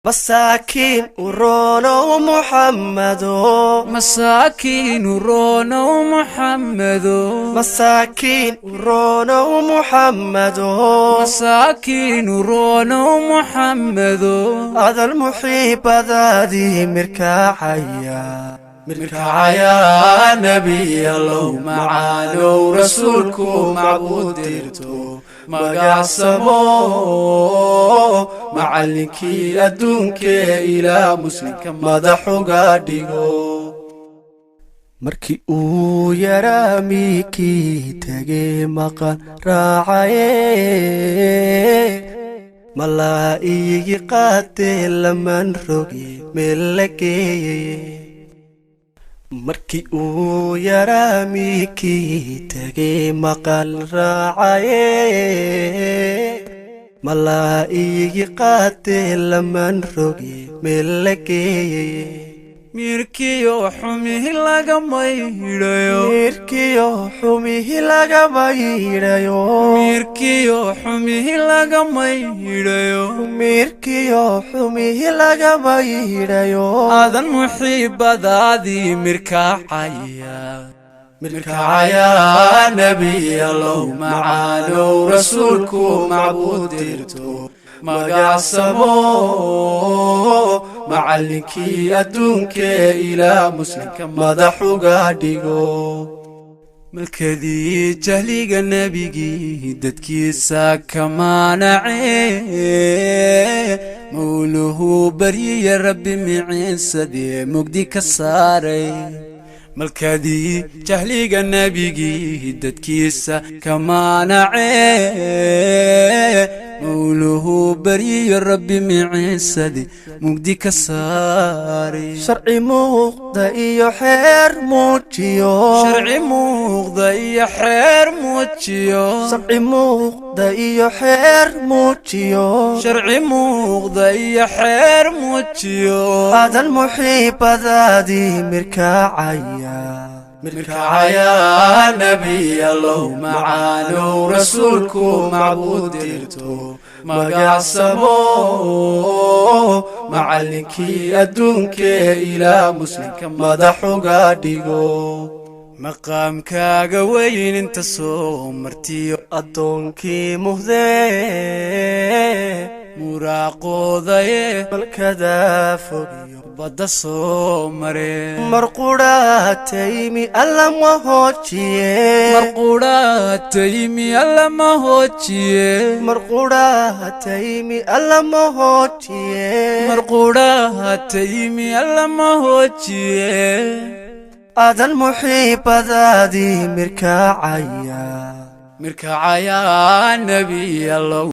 مساكين ورونا محمد مساكين ورونا محمد مساكين ورونا محمد مساكين ورونا محمد هذا المحيب ذادي مركعيا نبي الله معانا ورسولكم معبود ديرتو مقاسمو معلنكي أدونك إلى مسلمك مدحو قادقو مركي او يراميكي تاقي مقال راعي ملائي قاتل من رقي ملكي مركي او يراميكي تاقي مقال راعي ملائي قاتل من رقي ملكي ميركيو حميه لغما ييرايو ميركيو حميه لغما ييرايو ميركيو حميه لغما ييرايو ميركيو حميه لغما ييرايو هذا المحب ذادي مركعيا نبي الله معانا ورسولكم معبود ديرتو مقاسمو معلنكي أدونك إلى مسلمك مدحو قادقو ملكذي جهليق النبيقي ددكي ساكا مانعي مولوه بري يا ربي معيسدي مقدي كساري ملكذي جهليق النبيقي ددكي ساكا مانعي مولوه بري يا ربي معيسدي مقدي كساري شرعي مقضى حير موتيو شرعي مقضى حير موتيو شرعي مقضى حير موتيو شرعي مقضى حير موتيو هذا المحيب ذادي مركعيا نبي الله معانا ورسولكم معبود ديرتو مقاسمو معلنكي أدونك إلى مسلمك مدحو قادقو مقامكا وين انت صومرتيو أدونكي مهدي مراقو ذايه بالكذا فوقيو بدا صومري مرقورات تيمي ألم وهوتشيه مرقورات تيمي ألم وهوتشيه مرقورات تيمي ألم وهوتشيه مرقورات تيمي ألم وهوتشيه هذا المحيب ذادي مركعيا نبي الله.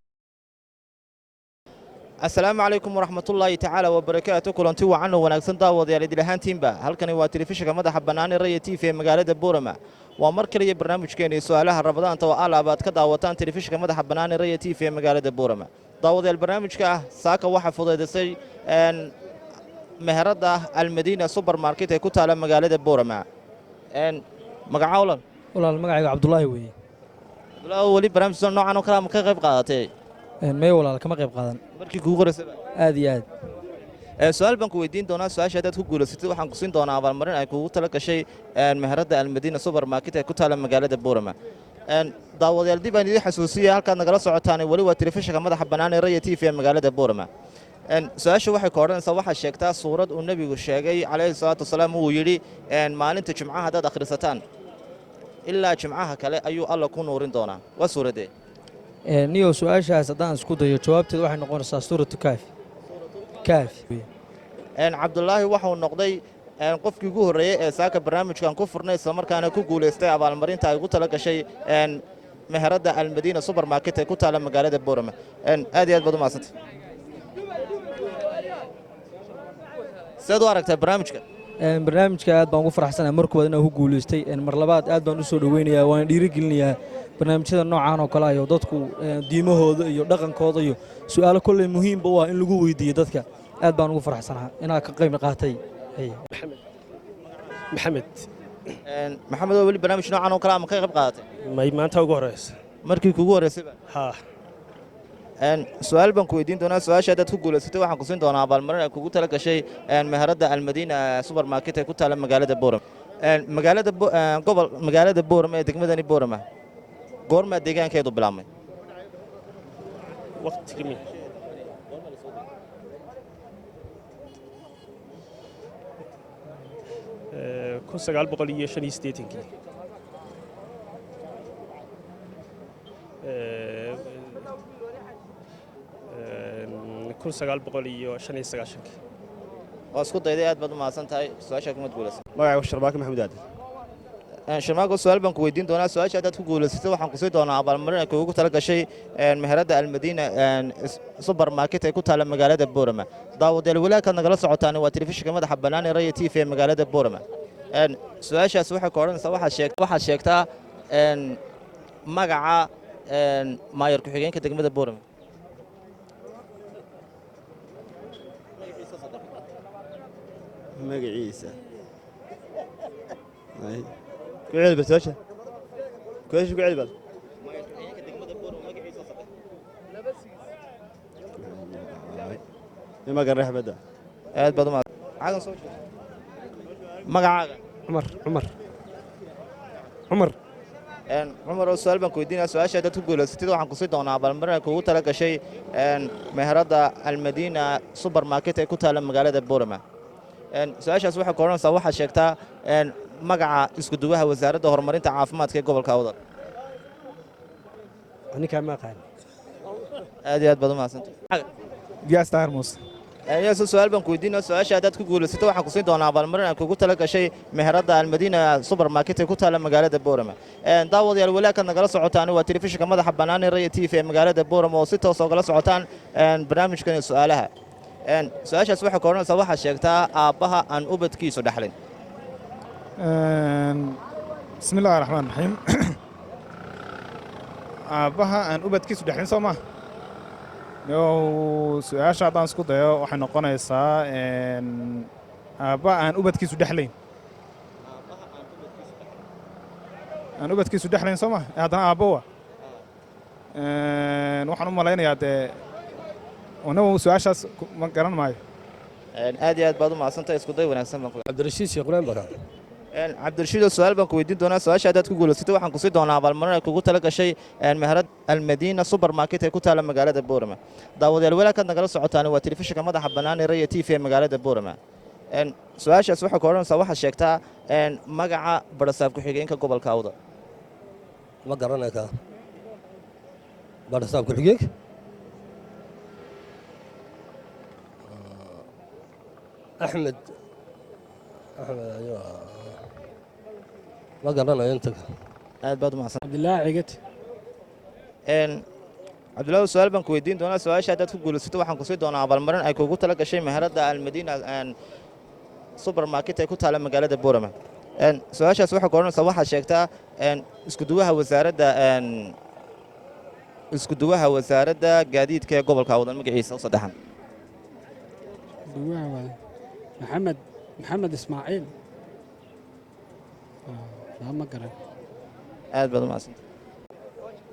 السلام عليكم ورحمة الله تعالى وبركاته. كلنتي وعنا وناقصن داوديال إدلهان تيمبا halkani waa telefishinka madaxa bannaan ee Raya TV ee magaalada Boorama. waa mar kale barnaamijkeena su'aalaha Ramadaan oo alaabad ka daawataan telefishinka madaxa bannaan ee Raya TV ee magaalada Boorama. daawadayaal barnaamijka saaka waxa fududeysay meherada Almadina supermarket ee ku taala magaalada Boorama. magacawlan walaal magacayga Cabdullaahi weeye. wali barnaamijka noocan oo kala ma ka qayb qaadatay may walaal kama qayb qaadan markii kugu horeysay aad iyo aad su'aal baan ku weydiin doonaa su'aasha dad ku guuleysatay waxaan ku siin doonaa abaalmarin ay kugu tala gashay meherada Almadina supermarket ee ku taala magaalada Boorama. daawadayaal dib aan idin xasuusiyaa halka nagala socotaan wali waa telefishinka madaxa bannaan ee Raya TV ee magaalada Boorama. su'aasha waxay ka oranaysaa waxa sheegtaa suurad uu nabigu sheegay calayhi salaatu wasalaam uu yiri maalinta jumcaha dad akhrisataan ilaa jumcaha kale ayuu alla ku nuurin doonaa waa suuradee niyo su'aashaas haddaan isku dayo jawaabteedu waxay noqonaysaa suuratu kaafi cabdullaahi waxuu noqday qofkii ugu horreeyay ee saaka barnaamijkan ku furnay isla markaana ku guuleystay abaalmarinta ay ugu tala gashay meherada Almadina supermarket ee ku taala magaalada Boorama. aad iyo aad baad u mahadsantay. sidoo aragtay barnaamijka aad baan ugu faraxsanahay markooda inaan ku guuleystay mar labaad aad baan u soo dhaweynayaa waan dhiirigelinayaa barnaamijyada noocan oo kale ah dadku diimahooda iyo dhaqankooda iyo su'aalo kulli muhiim ah in lagu weydiiyo dadka aad baan ugu faraxsanahay inaan ka qayb qaatay maxamed wali barnaamij noocan oo kale ma ka qayb qaadatay may maanta ugu horeysay markii kugu horeysay ha su-aal baan ku weydiin doonaa su-aasha haddaad ku guulaysatay waxaan ku siin doonaa abaalmarin ay kugu tala gashay meheradda almadiina supermarket ee ku taala magaalada boorama magaalada boorama ee degmadani boorama goormaa deegaankeedu bilaabmay waqtigii kun sagaal boqol iyo shan iyo siddeetankii kun sagaal boqol iyo shan iyo sagaashankii waa isku dayday aad baad u mahadsan tahay su-aashaa kumad guulaysan magacaygu sharbaake maxamuud aadan sharmaago su-aal baan ku weydiin doonaa su-aasha haddaad ku guulaysatay waxaan ku sii doonaa abaalmarin ay kugu tala gashay meheradda almadiina supermarket ee ku taala magaalada boorama daawadayaal walaakaad nagala socotaan waa telefishinka madaxa bannaan ee raya t v ee magaalada boorama su-aashaas waxay ka odhanaysaa waxaad sheegtaa magaca maayar ku-xigeenka degmada boorama magaciisa ku celbal su-aasha ku-aasha ku celbal imagan raxbadda aad baad u mahadsan caagan soo jeeda magacaaga cumar cumar oo su-aal baan ku weydiinaya su-aasha haddaad ku guulaysatid waxaan ku sii doonaa abaalmarin ay kugu tala gashay meheradda almadiina supermarket ee ku taala magaalada boorama su-aashaas waxay ka odhanaysaa waxaad sheegtaa magaca iskuduwaha wasaaradda horumarinta caafimaadka ee gobolka awdal ninkaa ma aqaan aad iyo aad baad u mahadsantahay giyaas tahar muuse yaase su-aal baan ku weydiinaya su-aasha haddaad ku guulaysatay waxaan ku siin doonaa abaalmarin ay kugu tala gashay meheradda almadiina supermarket ee ku taala magaalada boorama daawadayaal walaakaad nagala socotaan waa telefishinka madaxa bannaan ee raya t v ee magaalada boorama oo si toos ogala socotaan barnaamijkan iyo su-aalaha su-aashaas waxay ka odhanaysaa waxaad sheegtaa aabbaha aan ubadkiisu dhexlin bismi illahi raxmaan raxiim aabbaha aan ubadkiisu dhexlin soo maa su-aasha haddaan isku dayo waxay noqonaysaa aabba aan ubadkiisu dhexlayn aan ubadkiisu dhexlayn soo maa haddana aabbowa waxaan u malaynayaa dee anagu su-aashaas ma garan maayo aad iyo aad baad u mahadsantahay isku day wanaagsan baan cabdirashiid sheekh quraan baran cabdirashiid oo su-aal baan ku weydiin doonaa su-aasha haddaad ku guulaysatay waxaan ku sii doonaa abaalmarin ay kugu tala gashay meherad almadiina supermarket ee ku taala magaalada boorama daawadayaal walaakaad nagala socotaan waa telefishinka madaxa bannaan ee raya t v ee magaalada boorama su-aashaas waxay ka odhanaysaa waxaad sheegtaa magaca barasaab ku-xigeenka gobolka awdal ma garanaysaa barasaab ku-xigeenka أحمد ما قررنا ينتج aad baad u mahadsan cabdilaahi cigad cabdullaahi su-aal baan ku weydiin doonaa su-aasha haddaad ku guulaysatay waxaan ku sii doonaa abaalmarin ay kugu tala gashay meheradda almadiina supermarket ee ku taala magaalada boorama su-aashaas waxay ka odhanaysaa waxaad sheegtaa iskuduwaha wasaaradda gaadiidka ee gobolka awdal magaciisa u saddexan maxamed ismaaciil ma garan aad baad u mahadsantahay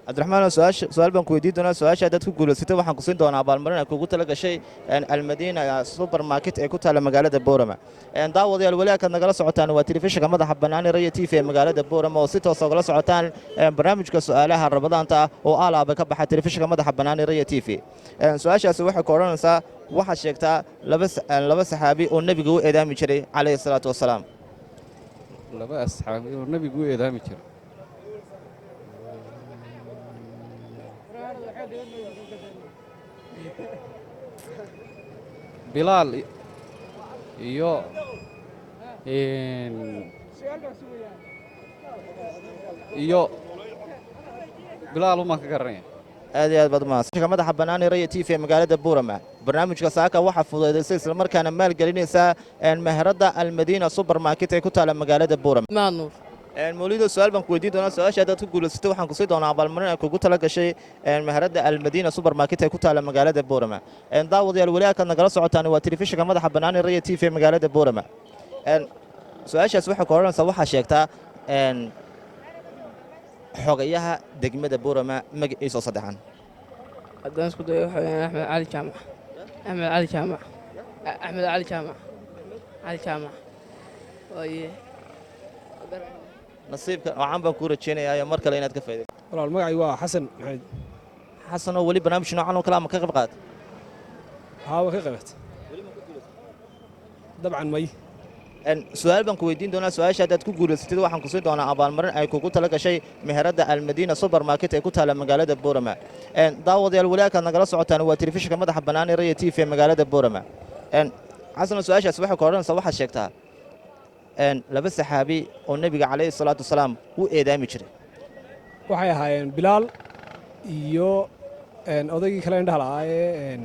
cabdiraxmaan su-aal baan ku weydiin doonaa su-aasha haddaad ku guulaysatay waxaan ku siin doonaa abaalmarin ay kugu tala gashay almadiina supermarket ee ku taala magaalada boorama daawadayaal walaakaad nagala socotaan waa telefishinka madaxa bannaan ee raya t v ee magaalada boorama oo si toos ogala socotaan barnaamijka su-aalaha rabadaanta ah oo aalaaba ka baxa telefishinka madaxa bannaan ee raya t v su-aashaasi waxay ka odhanaysaa waxaad sheegtaa laba saxaabi oo nebiga u eedaami jiray calayhi salaatu wasalaam laba asxaabi oo nebigu u eedaami jiray bilaal iyo bilaal umaan ka garanaya aad iyo aad baad umahadsan madaxa bannaan ee raya t v ee magaalada boorama barnaamijka saaka waxaa fududaysay islamarkaana maalgelinaysaa meheradda almadiina supermarket ee ku taala magaalada boorama mawlido su-aal baan ku weydiin doonaa su-aasha haddaad ku guulaysatay waxaan ku sii doonaa abaalmarin ay kugu tala gashay meheradda almadiina supermarket ee ku taala magaalada boorama daawadayaal walaakaad nagala socotaan waa telefishinka madaxa bannaan ee raya t v ee magaalada boorama su-aashaas waxay ka odhanaysaa waxaa sheegtaa xogayaha degmada boorama magaciisa oo saddexan haddaan isku dayo waxa weeyaan axmed cali jaamac axmed cali jaamac axmed cali jaamac cali jaamac waaye nasiibka waxaan baan kuu rajaynayaa mar kale inaad ka faa'iidayso walaal magacay waa xasan maxamed xasan oo weli barnaamij noocan oo kale ama ka qayb qaatay haa waa ka qaybatay dabcan may su'aal baan ku weydiin doonaa su'aasha haddaad ku guulaysatid waxaan ku siin doonaa abaalmarin ay kugu tala gashay meherada almadiina supermarket ee ku taala magaalada boorama daawadayaal weli halkaad nagala socotaan waa telefishinka madaxa bannaan ee raya t v ee magaalada boorama xasan su'aashaas waxay ka odhanaysaa waxaad sheegtaa laba saxaabi oo nebiga calayhi salaatu wasalaam u eedaami jiray waxay ahaayeen bilaal iyo odaygii kale indhaha la'aa ee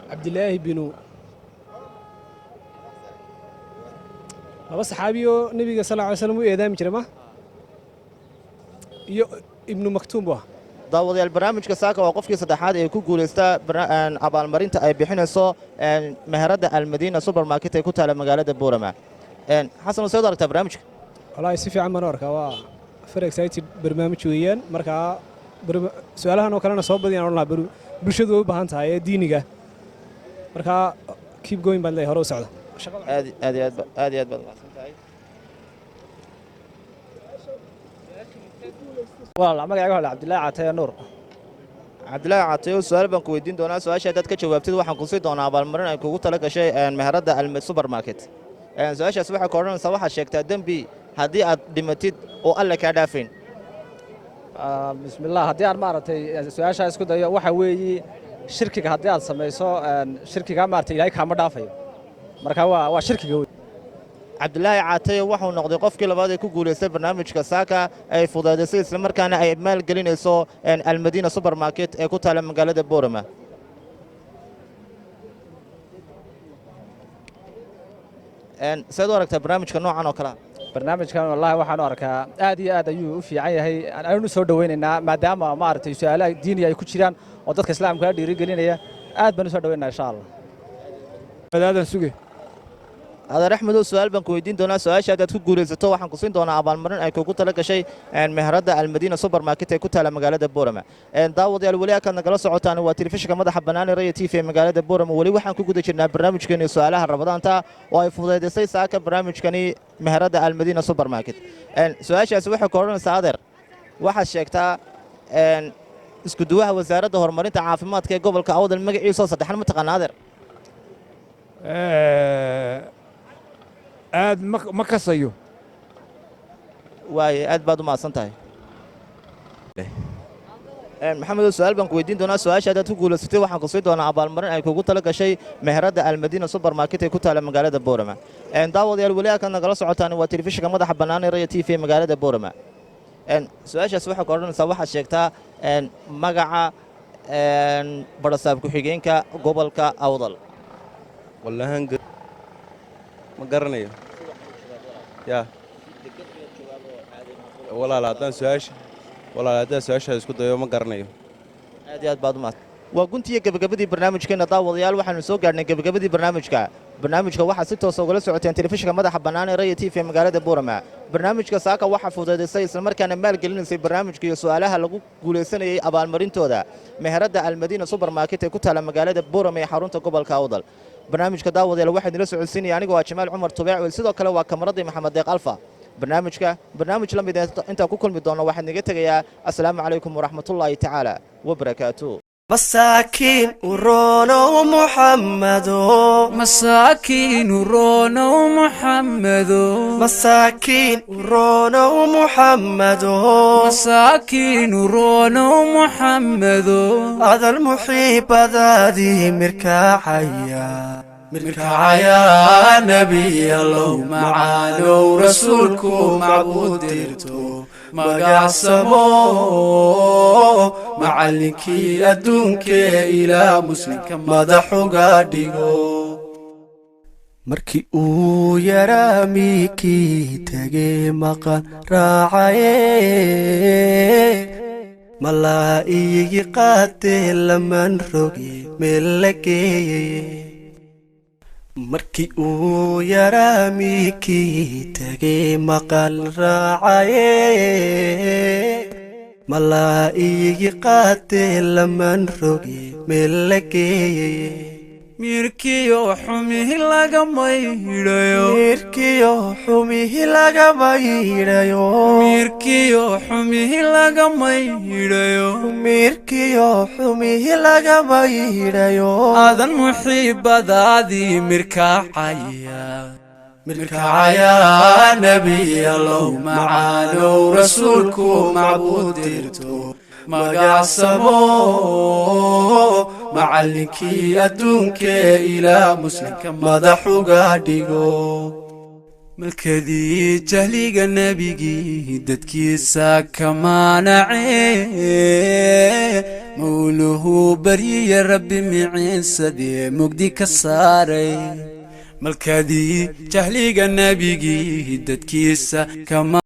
cabdilaahi binu laba saxaabiyo nebiga sal ly slam u eedaami jiray ma iyo ibnu maktuum bu ah daawadayaal barnaamijka saaka waa qofkii saddexaad ee ku guulaysta abaalmarinta ay bixinayso meherada almadiina supermarket ee ku taala magaalada boorama xasan seed aragtaa barnaamijka wallaahi si fiican baan u arkaa waa far excited barnaamij weeyaan markaa su'aalahan oo kalena soo badiyaan odhan lahaa bulshadu way u baahan tahay ee diiniga markaa keep going baan leeyahay hore u socda aad iyo aad baad mahadsantahay walaal magacayga waa Cabdilaahi Caataye Nuur cabdilaahi Caataye su'aal baan ku weydiin doonaa su'aasha haddaad ka jawaabtid waxaan ku sii doonaa abaalmarin ay kugu tala gashay meherada almad supermarket su'aashaas waxay ka odhanaysaa waxaad sheegtaa dembi haddii aad dhimatid oo alle kaa dhaafayn bismillaah haddii aan maaragtay su'aashaa isku dayo waxa weeye shirkiga haddii aad samayso shirkiga maaragtay ilaahay kaama dhaafayo marka waa shirkiga wey cabdilaahi Caataye wuxuu noqday qofkii labaad ee ku guulaystay barnaamijka saaka ay fududeysay isla markaana ay maalgelinayso almadiina supermarket ee ku taala magaalada boorama seed u aragtaa barnaamijka noocan oo kale barnaamijkan wallahi waxaan u arkaa aad iyo aad ayuu u fiican yahay aynu soo dhaweynaynaa maadaama maaragtay su'aalaha diiniga ay ku jiraan oo dadka islaamka dhiirigelinaya aad baan u soo dhaweynaynaa insha Allah madaadan suge adeer axmedow su'aal baan ku weydiin doonaa su'aasha haddaad ku guulaysato waxaan ku siin doonaa abaalmarin ay kugu tala gashay meherada almadiina supermarket ee ku taala magaalada boorama daawadayaal weli halkaad nagala socotaan waa telefishinka madaxa bannaan ee raya t v ee magaalada boorama weli waxaan ku guda jirnaa barnaamijkeeni su'aalaha rabadaanta oo ay fududeysay saaka barnaamijkani meherada almadiina supermarket su'aashaasi waxay ku odhanaysaa adeer waxaad sheegtaa isku duwaha wasaaradda horumarinta caafimaadka ee gobolka awdal magaciisoo saddexan ma taqaana adeer aad ma kasayo waaye aad baad u mahadsan tahay maxamedow su'aal baan ku weydiin doonaa su'aasha haddaad ku guulaysatay waxaan ku sii doonaa abaalmarin ay kugu tala gashay meherada almadiina supermarket ee ku taala magaalada boorama daawadayaal weli halkaad nagala socotaan waa telefishinka madaxa bannaan ee raya t v ee magaalada boorama su'aashaas waxay ka odhanaysaa waxaad sheegtaa magaca barasaab ku-xigeenka gobolka awdal wallahan ma garanayo yaa walaal haddaan su-aasha isku dayo ma garanayo aad iyo aad baad u mahadsan waa guntiyo gebagabadii barnaamijkeena daawadayaal waxaanu soo gaadhnay gebagabadii barnaamijka waxaa si toosa ugala socoteen telefishinka madaxa bannaan ee raya t v ee magaalada boorama barnaamijka saaka waxaa fududeysay islamarkaana maalgelinaysay barnaamijka iyo su'aalaha lagu guulaysanayay abaalmarintooda meherada almadiina supermarket ee ku taala magaalada boorama ee xarunta gobolka awdal barnaamijka daawadayaal waxaa idinla socodsiinaya anigoo ah Jamaal Cumar Tubeec sidoo kale waa kamaradii Maxamed Deeq Alfa barnaamij la mid inta ku kulmi doono waxaan naga tagayaa assalaamu calaykum waraxmatullaahi tacaala wabarakaatuh مساكين ورونا محمد مساكين ورونا محمد مساكين ورونا محمد مساكين ورونا محمد هذا المحيب ذادي مركاعيا نبي الله معانا ورسولكم معبود ديرتو مقاسمو معلنكي أدونك إلى مسلمك مدحو قادقو markii uu yaraa miikii tegey maqan raacaye malaa'igii qaatee laman roge meel la geeyey markii uu yaraa miikii tegey maqan raacaye malaa'igi qaatee laman rogi meel la geeyey mirkiyo xumihi lagama yidhayo mirkiyo xumihi lagama yidhayo mirkiyo xumihi lagama yidhayo mirkiyo xumihi lagama yidhayo aadan muxiibadaadii mirkacaya mirkacaya nabi allow macaanow rasuulku macbuud dirto magacsamo macallinkii adduunkee ilaa muslimka madax uga dhigo malkadii jahliga nebigii dadkiisa ka maanacee mawluhu baryiya rabbi miciinsadee mugdi ka saaray malkadii jahliga nebigii dadkiisa ka